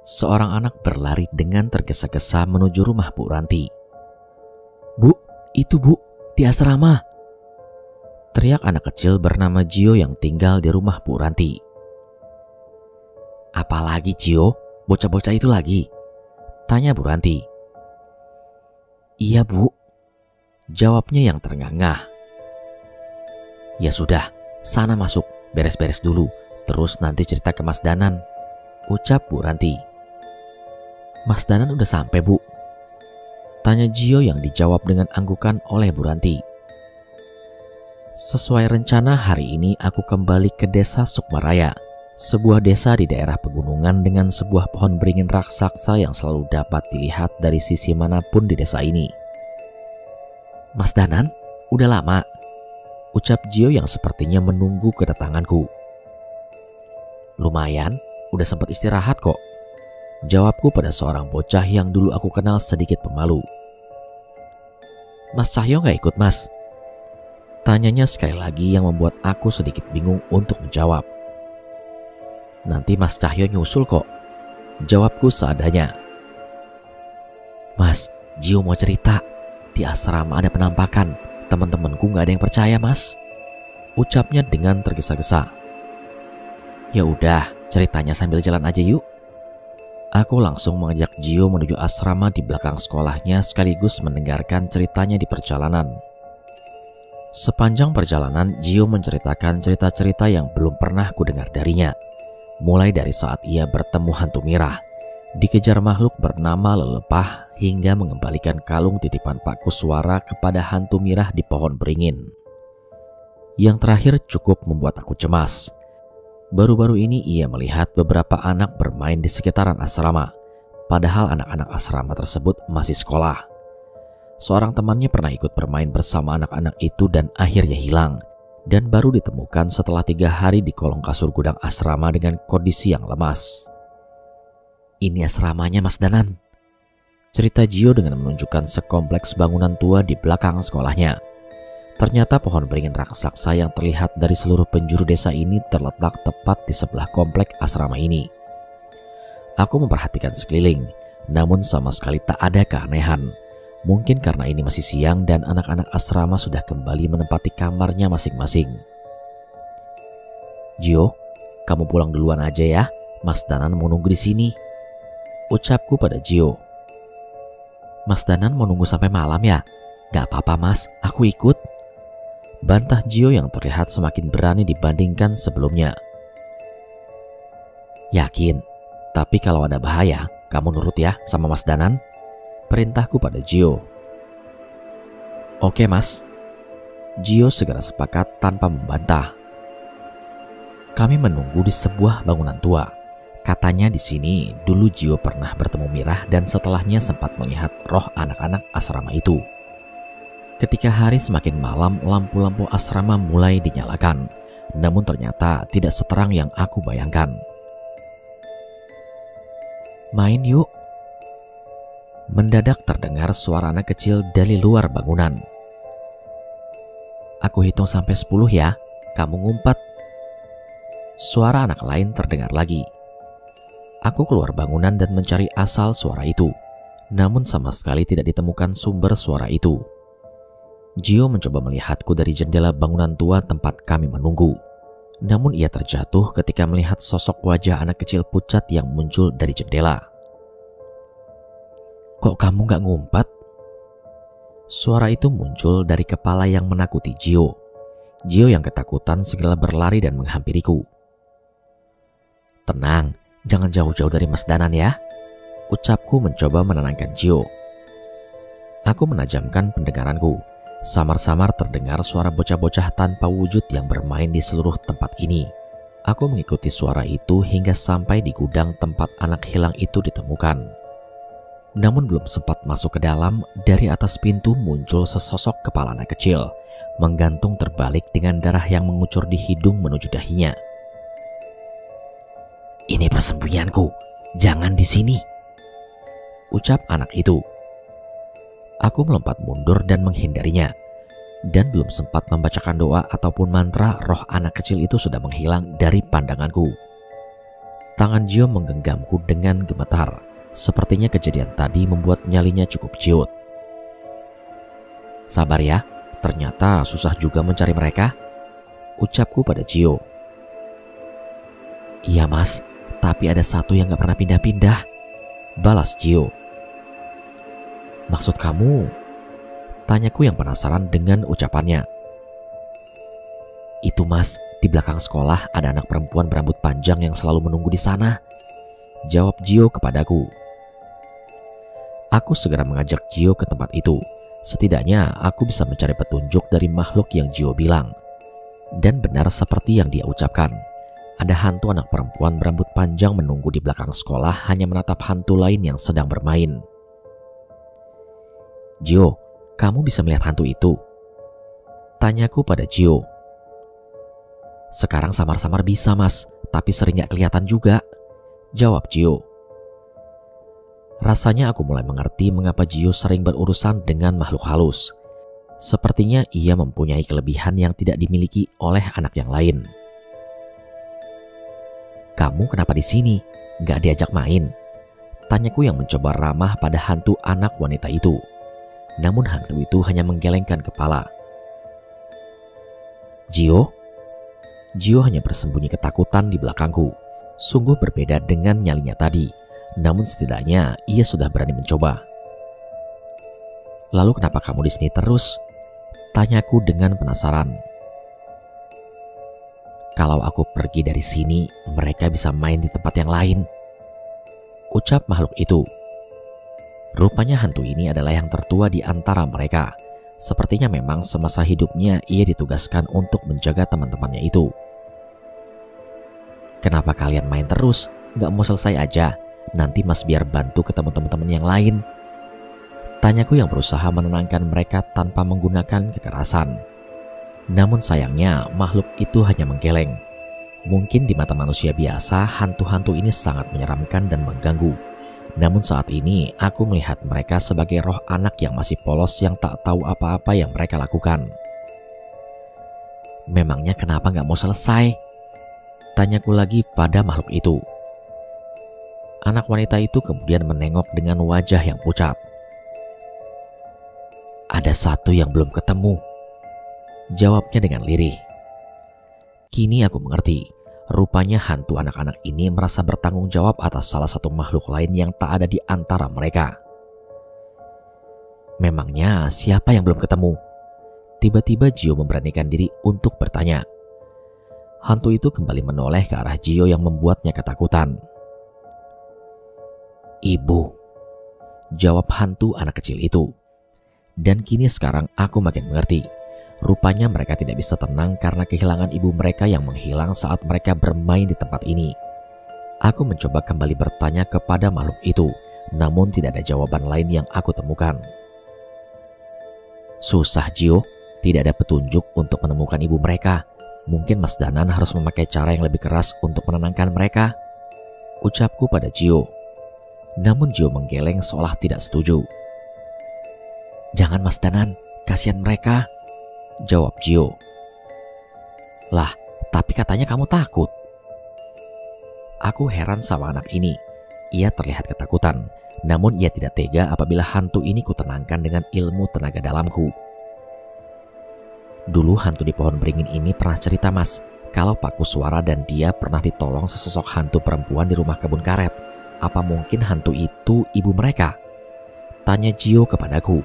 seorang anak berlari dengan tergesa-gesa menuju rumah Bu Ranti. "Bu, itu Bu, di asrama!" teriak anak kecil bernama Gio yang tinggal di rumah Bu Ranti. "Apalagi Gio? Bocah-bocah itu lagi?" tanya Bu Ranti. "Iya Bu," jawabnya yang terengah-engah. "Ya sudah, sana masuk, beres-beres dulu, terus nanti cerita ke Mas Danan," ucap Bu Ranti. "Mas Danan udah sampai Bu?" tanya Gio yang dijawab dengan anggukan oleh Bu Ranti. Sesuai rencana hari ini aku kembali ke desa Sukmaraya, sebuah desa di daerah pegunungan dengan sebuah pohon beringin raksasa yang selalu dapat dilihat dari sisi manapun di desa ini. "Mas Danan, udah lama?" ucap Gio yang sepertinya menunggu kedatanganku. "Lumayan, udah sempat istirahat kok," jawabku pada seorang bocah yang dulu aku kenal sedikit pemalu. "Mas Cahyo gak ikut Mas?" tanyanya sekali lagi yang membuat aku sedikit bingung untuk menjawab. "Nanti Mas Cahyo nyusul kok," jawabku seadanya. "Mas, Gio mau cerita, di asrama ada penampakan. Teman-temanku gak ada yang percaya Mas," ucapnya dengan tergesa-gesa. "Ya udah, ceritanya sambil jalan aja yuk." Aku langsung mengajak Gio menuju asrama di belakang sekolahnya sekaligus mendengarkan ceritanya di perjalanan. Sepanjang perjalanan, Gio menceritakan cerita-cerita yang belum pernah kudengar darinya. Mulai dari saat ia bertemu hantu Mirah, dikejar makhluk bernama Lelepah, hingga mengembalikan kalung titipan Pak Kuswara kepada hantu Mirah di pohon beringin. Yang terakhir cukup membuat aku cemas. Baru-baru ini ia melihat beberapa anak bermain di sekitaran asrama, padahal anak-anak asrama tersebut masih sekolah. Seorang temannya pernah ikut bermain bersama anak-anak itu dan akhirnya hilang, dan baru ditemukan setelah 3 hari di kolong kasur gudang asrama dengan kondisi yang lemas. "Ini asramanya Mas Danan," cerita Gio dengan menunjukkan sekompleks bangunan tua di belakang sekolahnya. Ternyata pohon beringin raksasa yang terlihat dari seluruh penjuru desa ini terletak tepat di sebelah komplek asrama ini. Aku memperhatikan sekeliling, namun sama sekali tak ada keanehan. Mungkin karena ini masih siang dan anak-anak asrama sudah kembali menempati kamarnya masing-masing. "Gio, kamu pulang duluan aja ya. Mas Danan mau nunggu di sini," ucapku pada Gio. "Mas Danan mau nunggu sampai malam ya? Gak apa-apa Mas, aku ikut," bantah Gio yang terlihat semakin berani dibandingkan sebelumnya. "Yakin? Tapi kalau ada bahaya, kamu nurut ya sama Mas Danan," perintahku pada Gio. "Oke Mas." Gio segera sepakat tanpa membantah. Kami menunggu di sebuah bangunan tua. Katanya di sini dulu Gio pernah bertemu Mirah dan setelahnya sempat melihat roh anak-anak asrama itu. Ketika hari semakin malam, lampu-lampu asrama mulai dinyalakan, namun ternyata tidak seterang yang aku bayangkan. "Main yuk." Mendadak terdengar suara anak kecil dari luar bangunan. "Aku hitung sampai 10 ya, kamu ngumpet." Suara anak lain terdengar lagi. Aku keluar bangunan dan mencari asal suara itu, namun sama sekali tidak ditemukan sumber suara itu. Gio mencoba melihatku dari jendela bangunan tua tempat kami menunggu, namun ia terjatuh ketika melihat sosok wajah anak kecil pucat yang muncul dari jendela. "Kok kamu gak ngumpet?" Suara itu muncul dari kepala yang menakuti Gio. Gio yang ketakutan segera berlari dan menghampiriku. "Tenang, jangan jauh-jauh dari Mas Danan ya," ucapku mencoba menenangkan Gio. Aku menajamkan pendengaranku. Samar-samar terdengar suara bocah-bocah tanpa wujud yang bermain di seluruh tempat ini. Aku mengikuti suara itu hingga sampai di gudang tempat anak hilang itu ditemukan. Namun belum sempat masuk ke dalam, dari atas pintu muncul sesosok kepala anak kecil, menggantung terbalik dengan darah yang mengucur di hidung menuju dahinya. "Ini persembunyianku, jangan di sini," ucap anak itu. Aku melompat mundur dan menghindarinya, dan belum sempat membacakan doa ataupun mantra, roh anak kecil itu sudah menghilang dari pandanganku. Tangan Gio menggenggamku dengan gemetar. Sepertinya kejadian tadi membuat nyalinya cukup ciut. Sabar ya, ternyata susah juga mencari mereka, ucapku pada Gio. Iya mas, tapi ada satu yang gak pernah pindah-pindah, balas Gio. Maksud kamu? Tanyaku yang penasaran dengan ucapannya. Itu mas, di belakang sekolah ada anak perempuan berambut panjang yang selalu menunggu di sana, jawab Gio kepadaku. Aku segera mengajak Gio ke tempat itu. Setidaknya aku bisa mencari petunjuk dari makhluk yang Gio bilang. Dan benar seperti yang dia ucapkan. Ada hantu anak perempuan berambut panjang menunggu di belakang sekolah hanya menatap hantu lain yang sedang bermain. Gio, kamu bisa melihat hantu itu? Tanyaku pada Gio. Sekarang samar-samar bisa mas, tapi sering gak kelihatan juga, jawab Gio. Rasanya aku mulai mengerti mengapa Gio sering berurusan dengan makhluk halus. Sepertinya ia mempunyai kelebihan yang tidak dimiliki oleh anak yang lain. Kamu kenapa di sini? Gak diajak main? Tanyaku yang mencoba ramah pada hantu anak wanita itu. Namun hantu itu hanya menggelengkan kepala. Gio hanya bersembunyi ketakutan di belakangku. Sungguh berbeda dengan nyalinya tadi. Namun setidaknya ia sudah berani mencoba. Lalu kenapa kamu di sini terus? Tanyaku dengan penasaran. Kalau aku pergi dari sini, mereka bisa main di tempat yang lain, ucap makhluk itu. Rupanya hantu ini adalah yang tertua di antara mereka. Sepertinya memang semasa hidupnya ia ditugaskan untuk menjaga teman-temannya itu. Kenapa kalian main terus? Gak mau selesai aja? Nanti mas biar bantu ketemu teman-teman yang lain. Tanyaku yang berusaha menenangkan mereka tanpa menggunakan kekerasan. Namun sayangnya makhluk itu hanya menggeleng. Mungkin di mata manusia biasa hantu-hantu ini sangat menyeramkan dan mengganggu. Namun saat ini aku melihat mereka sebagai roh anak yang masih polos yang tak tahu apa-apa yang mereka lakukan. Memangnya kenapa gak mau selesai? Tanyaku lagi pada makhluk itu. Anak wanita itu kemudian menengok dengan wajah yang pucat. Ada satu yang belum ketemu, jawabnya dengan lirih. Kini aku mengerti. Rupanya hantu anak-anak ini merasa bertanggung jawab atas salah satu makhluk lain yang tak ada di antara mereka. Memangnya siapa yang belum ketemu? Tiba-tiba Gio memberanikan diri untuk bertanya. Hantu itu kembali menoleh ke arah Gio yang membuatnya ketakutan. Ibu, jawab hantu anak kecil itu. Dan kini sekarang aku makin mengerti. Rupanya mereka tidak bisa tenang karena kehilangan ibu mereka yang menghilang saat mereka bermain di tempat ini. Aku mencoba kembali bertanya kepada makhluk itu, namun tidak ada jawaban lain yang aku temukan. Susah Gio, tidak ada petunjuk untuk menemukan ibu mereka. Mungkin Mas Danan harus memakai cara yang lebih keras untuk menenangkan mereka, ucapku pada Gio. Namun Gio menggeleng seolah tidak setuju. Jangan Mas Danan, kasihan mereka, jawab Gio. Lah, tapi katanya kamu takut. Aku heran sama anak ini. Ia terlihat ketakutan, namun ia tidak tega apabila hantu ini kutenangkan dengan ilmu tenaga dalamku. Dulu hantu di pohon beringin ini pernah cerita mas, kalau Pak Kuswara dan dia pernah ditolong sesosok hantu perempuan di rumah kebun karet. Apa mungkin hantu itu ibu mereka? Tanya Gio kepadaku.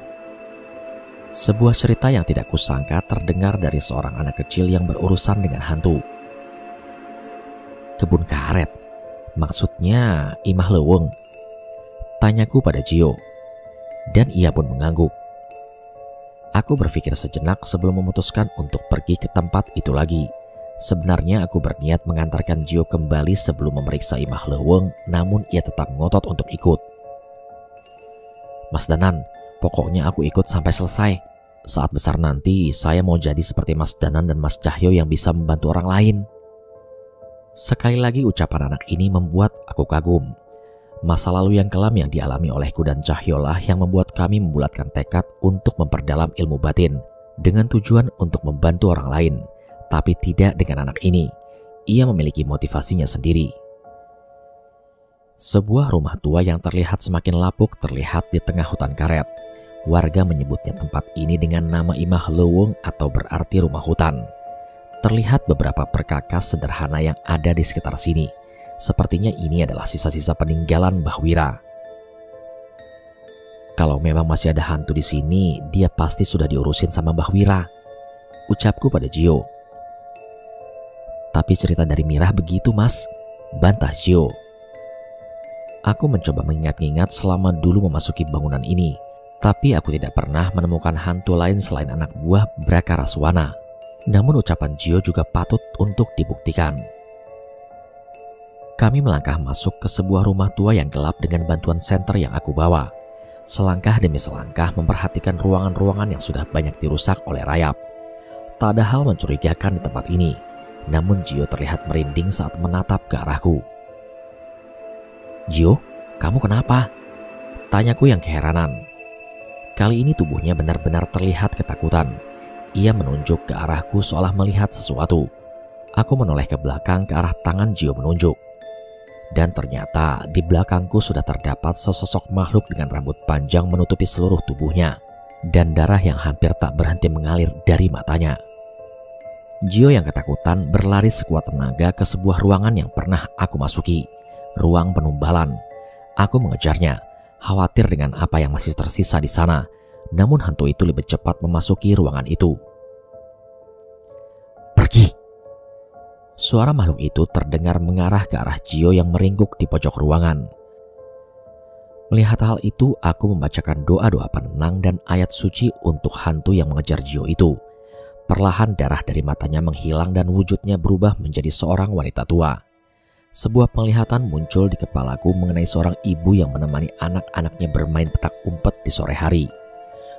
Sebuah cerita yang tidak kusangka terdengar dari seorang anak kecil yang berurusan dengan hantu. Kebun karet? Maksudnya Imah Leweng? Tanyaku pada Gio. Dan ia pun mengangguk. Aku berpikir sejenak sebelum memutuskan untuk pergi ke tempat itu lagi. Sebenarnya aku berniat mengantarkan Gio kembali sebelum memeriksa Imah Leweng, namun ia tetap ngotot untuk ikut. Mas Danan, pokoknya aku ikut sampai selesai. Saat besar nanti saya mau jadi seperti Mas Danan dan Mas Cahyo yang bisa membantu orang lain. Sekali lagi ucapan anak ini membuat aku kagum. Masa lalu yang kelam yang dialami olehku dan Cahyolah yang membuat kami membulatkan tekad untuk memperdalam ilmu batin dengan tujuan untuk membantu orang lain, tapi tidak dengan anak ini. Ia memiliki motivasinya sendiri. Sebuah rumah tua yang terlihat semakin lapuk terlihat di tengah hutan karet. Warga menyebutnya tempat ini dengan nama Imah Leuweung atau berarti rumah hutan. Terlihat beberapa perkakas sederhana yang ada di sekitar sini. Sepertinya ini adalah sisa-sisa peninggalan Mbah Wira. Kalau memang masih ada hantu di sini, dia pasti sudah diurusin sama Mbah Wira, ucapku pada Gio. Tapi cerita dari Mirah begitu, Mas, bantah Gio. Aku mencoba mengingat-ingat selama dulu memasuki bangunan ini, tapi aku tidak pernah menemukan hantu lain selain anak buah Brakaraswana. Namun ucapan Gio juga patut untuk dibuktikan. Kami melangkah masuk ke sebuah rumah tua yang gelap dengan bantuan senter yang aku bawa. Selangkah demi selangkah memperhatikan ruangan-ruangan yang sudah banyak dirusak oleh rayap. Tak ada hal mencurigakan di tempat ini, namun Gio terlihat merinding saat menatap ke arahku. "Gio, kamu kenapa?" tanyaku yang keheranan. Kali ini tubuhnya benar-benar terlihat ketakutan. Ia menunjuk ke arahku seolah melihat sesuatu. Aku menoleh ke belakang ke arah tangan Gio menunjuk. Dan ternyata di belakangku sudah terdapat sesosok makhluk dengan rambut panjang menutupi seluruh tubuhnya dan darah yang hampir tak berhenti mengalir dari matanya. Gio yang ketakutan berlari sekuat tenaga ke sebuah ruangan yang pernah aku masuki, ruang penumbalan. Aku mengejarnya, khawatir dengan apa yang masih tersisa di sana, namun hantu itu lebih cepat memasuki ruangan itu. "Pergi!" Suara makhluk itu terdengar mengarah ke arah Gio yang meringkuk di pojok ruangan. Melihat hal itu, aku membacakan doa-doa penenang dan ayat suci untuk hantu yang mengejar Gio itu. Perlahan darah dari matanya menghilang dan wujudnya berubah menjadi seorang wanita tua. Sebuah penglihatan muncul di kepalaku mengenai seorang ibu yang menemani anak-anaknya bermain petak umpet di sore hari.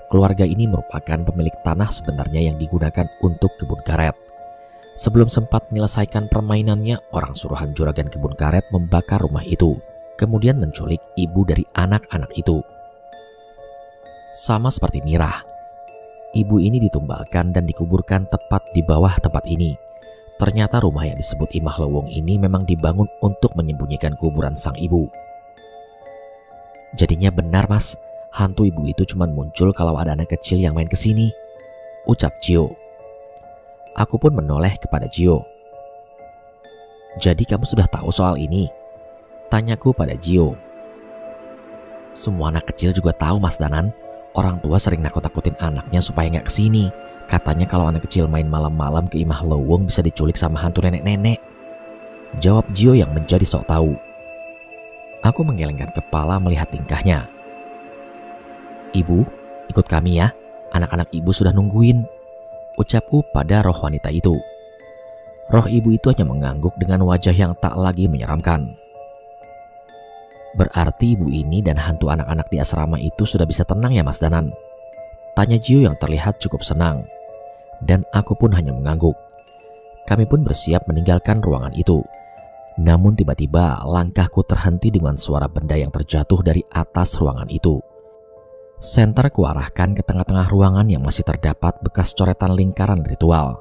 Keluarga ini merupakan pemilik tanah sebenarnya yang digunakan untuk kebun karet. Sebelum sempat menyelesaikan permainannya, orang suruhan juragan kebun karet membakar rumah itu, kemudian menculik ibu dari anak-anak itu. Sama seperti Mirah, ibu ini ditumbalkan dan dikuburkan tepat di bawah tempat ini. Ternyata rumah yang disebut Imah Leuweung ini memang dibangun untuk menyembunyikan kuburan sang ibu. "Jadinya benar, Mas, hantu ibu itu cuma muncul kalau ada anak kecil yang main kesini," ucap Gio. Aku pun menoleh kepada Gio. "Jadi kamu sudah tahu soal ini?" tanyaku pada Gio. "Semua anak kecil juga tahu, Mas Danan. Orang tua sering nakut-nakutin anaknya supaya nggak kesini. Katanya kalau anak kecil main malam-malam ke Imah Leuweung bisa diculik sama hantu nenek-nenek," jawab Gio yang menjadi sok tahu. Aku menggelengkan kepala melihat tingkahnya. "Ibu, ikut kami ya. Anak-anak ibu sudah nungguin," ucapku pada roh wanita itu. Roh ibu itu hanya mengangguk dengan wajah yang tak lagi menyeramkan. "Berarti ibu ini dan hantu anak-anak di asrama itu sudah bisa tenang ya, Mas Danan?" tanya Gio yang terlihat cukup senang. Dan aku pun hanya mengangguk. Kami pun bersiap meninggalkan ruangan itu. Namun tiba-tiba langkahku terhenti dengan suara benda yang terjatuh dari atas ruangan itu. Senter kuarahkan ke tengah-tengah ruangan yang masih terdapat bekas coretan lingkaran ritual.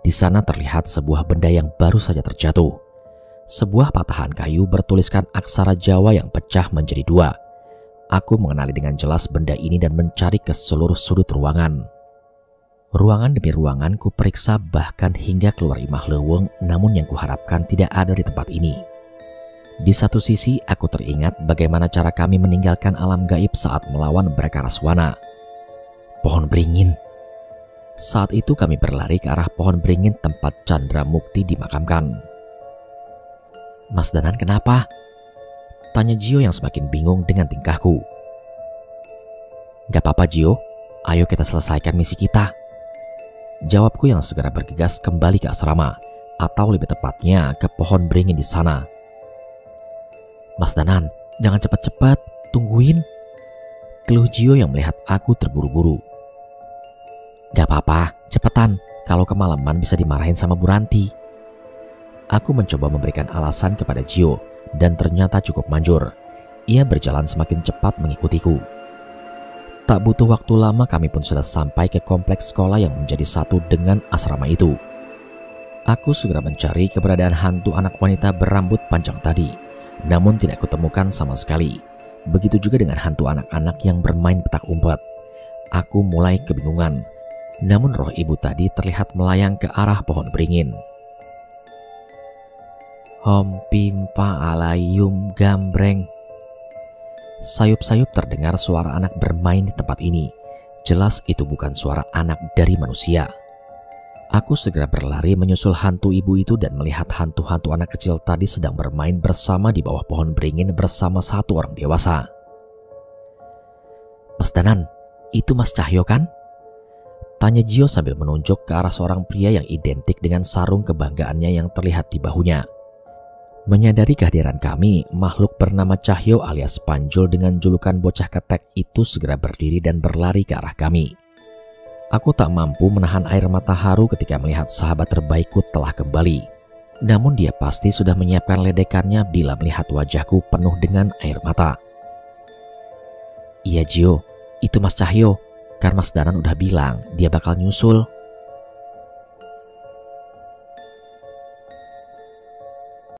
Di sana terlihat sebuah benda yang baru saja terjatuh. Sebuah patahan kayu bertuliskan aksara Jawa yang pecah menjadi dua. Aku mengenali dengan jelas benda ini dan mencari ke seluruh sudut ruangan. Ruangan demi ruangan ku periksa bahkan hingga keluar Imah Leuweung, namun yang kuharapkan tidak ada di tempat ini. Di satu sisi aku teringat bagaimana cara kami meninggalkan alam gaib saat melawan Brakaraswana. Pohon beringin. Saat itu kami berlari ke arah pohon beringin tempat Chandra Mukti dimakamkan. "Mas Danan kenapa?" tanya Gio yang semakin bingung dengan tingkahku. "Gak apa-apa Gio, ayo kita selesaikan misi kita," jawabku yang segera bergegas kembali ke asrama, atau lebih tepatnya ke pohon beringin di sana. "Mas Danan, jangan cepat-cepat, tungguin," keluh Gio yang melihat aku terburu-buru. "Gak apa-apa, cepetan, kalau kemalaman bisa dimarahin sama Bu Ranti." Aku mencoba memberikan alasan kepada Gio, dan ternyata cukup manjur. Ia berjalan semakin cepat mengikutiku. Tak butuh waktu lama kami pun sudah sampai ke kompleks sekolah yang menjadi satu dengan asrama itu. Aku segera mencari keberadaan hantu anak wanita berambut panjang tadi. namun tidak kutemukan sama sekali. Begitu juga dengan hantu anak-anak yang bermain petak umpet. Aku mulai kebingungan, namun roh ibu tadi terlihat melayang ke arah pohon beringin. Hom pimpa alayum gambreng. Sayup-sayup terdengar suara anak bermain di tempat ini. Jelas itu bukan suara anak dari manusia. Aku segera berlari menyusul hantu ibu itu dan melihat hantu-hantu anak kecil tadi sedang bermain bersama di bawah pohon beringin bersama satu orang dewasa. Mas Danan, itu Mas Cahyo kan? Tanya Gio sambil menunjuk ke arah seorang pria yang identik dengan sarung kebanggaannya yang terlihat di bahunya. Menyadari kehadiran kami, makhluk bernama Cahyo alias Panjul dengan julukan bocah ketek itu segera berdiri dan berlari ke arah kami. Aku tak mampu menahan air mata haru ketika melihat sahabat terbaikku telah kembali. Namun dia pasti sudah menyiapkan ledekannya bila melihat wajahku penuh dengan air mata. Iya Gio, itu Mas Cahyo. Kan Mas Danan udah bilang dia bakal nyusul.